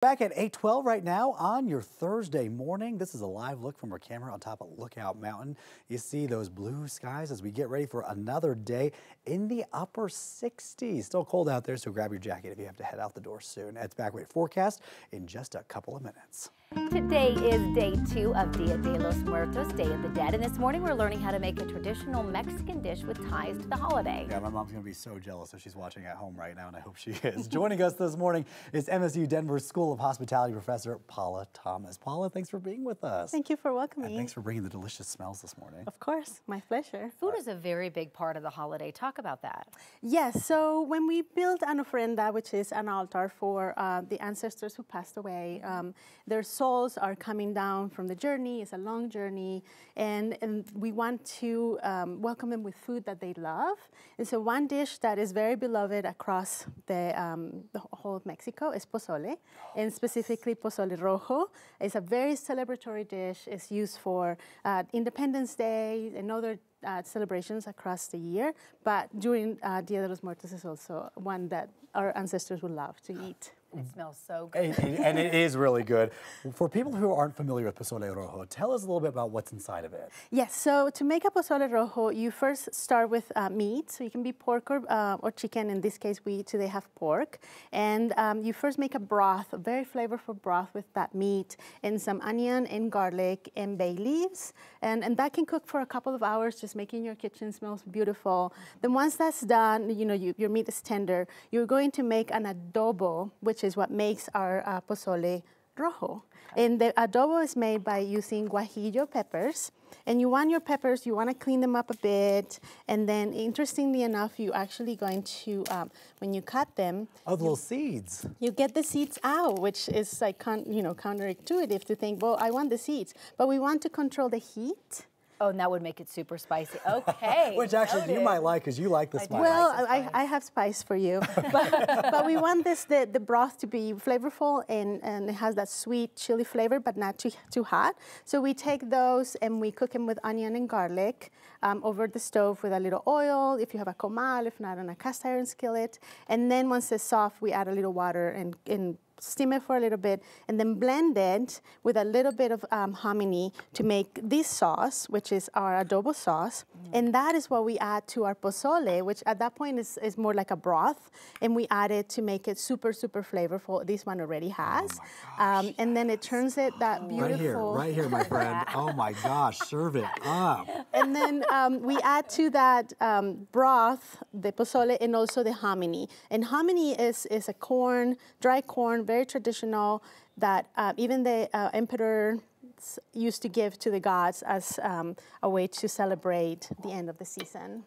Back at 8:12 right now on your Thursday morning. This is a live look from our camera on top of Lookout Mountain. You see those blue skies as we get ready for another day in the upper 60s. Still cold out there, so grab your jacket if you have to head out the door soon. It's back with forecast in just a couple of minutes. Today is day 2 of Dia de los Muertos, Day of the Dead, and this morning we're learning how to make a traditional Mexican dish with ties to the holiday. Yeah, my mom's going to be so jealous if she's watching at home right now, and I hope she is. Joining us this morning is MSU Denver School of Hospitality professor Paula Thomas. Paula, thanks for being with us. Thank you for welcoming me. And thanks for bringing the delicious smells this morning. Of course, my pleasure. Food is a very big part of the holiday. Talk about that. Yes, so when we build an ofrenda, which is an altar for the ancestors who passed away, their souls are coming down from the journey. It's a long journey, and we want to welcome them with food that they love. And so one dish that is very beloved across the whole of Mexico is pozole, and specifically pozole rojo. It's a very celebratory dish. It's used for Independence Day and other celebrations across the year, but during Dia de los Muertos is also one that our ancestors would love to eat. It smells so good. And it is really good. For people who aren't familiar with pozole rojo, tell us a little bit about what's inside of it. Yes, so to make a pozole rojo, you first start with meat. So you can be pork or chicken. In this case, we today have pork. And you first make a broth, a very flavorful broth with that meat, and some onion and garlic and bay leaves. And that can cook for a couple of hours, just making your kitchen smells beautiful. Then once that's done, you know, your meat is tender, you're going to make an adobo, which is what makes our pozole rojo. And the adobo is made by using guajillo peppers. And you want your peppers, you want to clean them up a bit. And then, interestingly enough, you're actually going to, when you cut them... Oh, the little seeds. You get the seeds out, which is like, counterintuitive to think, well, I want the seeds. But we want to control the heat. Oh, and that would make it super spicy. Okay. Which actually noted. You might like, because you like the spice. Well, I have spice for you. but we want the broth to be flavorful, and it has that sweet chili flavor, but not too hot. So we take those and we cook them with onion and garlic over the stove with a little oil, if you have a comal, if not on a cast iron skillet. And then once it's soft, we add a little water and steam it for a little bit, and then blend it with a little bit of hominy to make this sauce, which is our adobo sauce. And that is what we add to our pozole, which at that point is more like a broth, and we add it to make it super, super flavorful. This one already has. Oh and then it turns it that beautiful. Right here, my friend. Oh my gosh, serve it up. And then we add to that broth, the pozole, and also the hominy. And hominy is a corn, dry corn, very traditional, that even the emperor used to give to the gods as a way to celebrate the end of the season.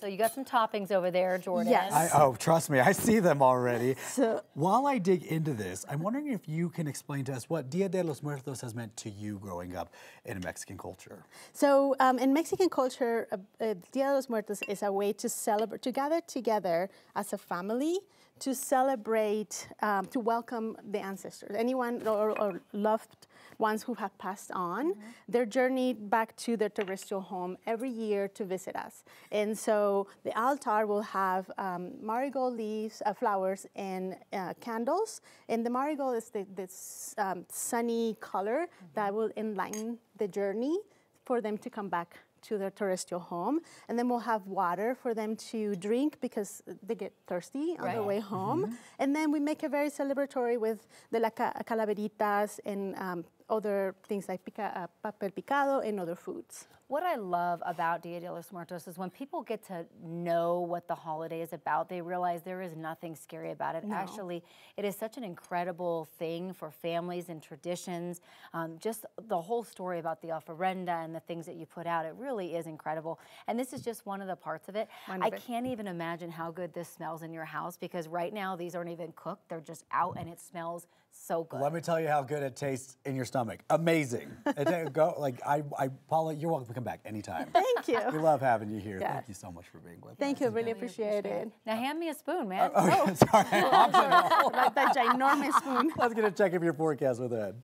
So you got some toppings over there, Jordan. Yes. Oh, trust me, I see them already. So, while I dig into this, I'm wondering if you can explain to us what Dia de los Muertos has meant to you growing up in Mexican culture. So in Mexican culture, Dia de los Muertos is a way to celebrate, to gather together as a family, to celebrate, to welcome the ancestors, anyone or loved ones who have passed on, their journey back to their terrestrial home every year to visit us. And so the altar will have marigold leaves, flowers, and candles. And the marigold is this sunny color that will enlighten the journey for them to come back to their terrestrial home. And then we'll have water for them to drink because they get thirsty on their way home. And then we make it very celebratory with the calaveritas and other things like papel picado and other foods. What I love about Dia de los Muertos is when people get to know what the holiday is about, they realize there is nothing scary about it. No. Actually, it is such an incredible thing for families and traditions. Just the whole story about the ofrenda and the things that you put out, it really is incredible. And this is just one of the parts of it. I can't even imagine how good this smells in your house, because right now these aren't even cooked. They're just out and it smells so good. Let me tell you how good it tastes in your stomach. Amazing. Paula, you're welcome to come back anytime. Thank you. We love having you here. Yes. Thank you so much for being with us. Thank you, really appreciate it. Now hand me a spoon, man. Sorry. Like that ginormous spoon. Let's get a check of your forecast with Ed.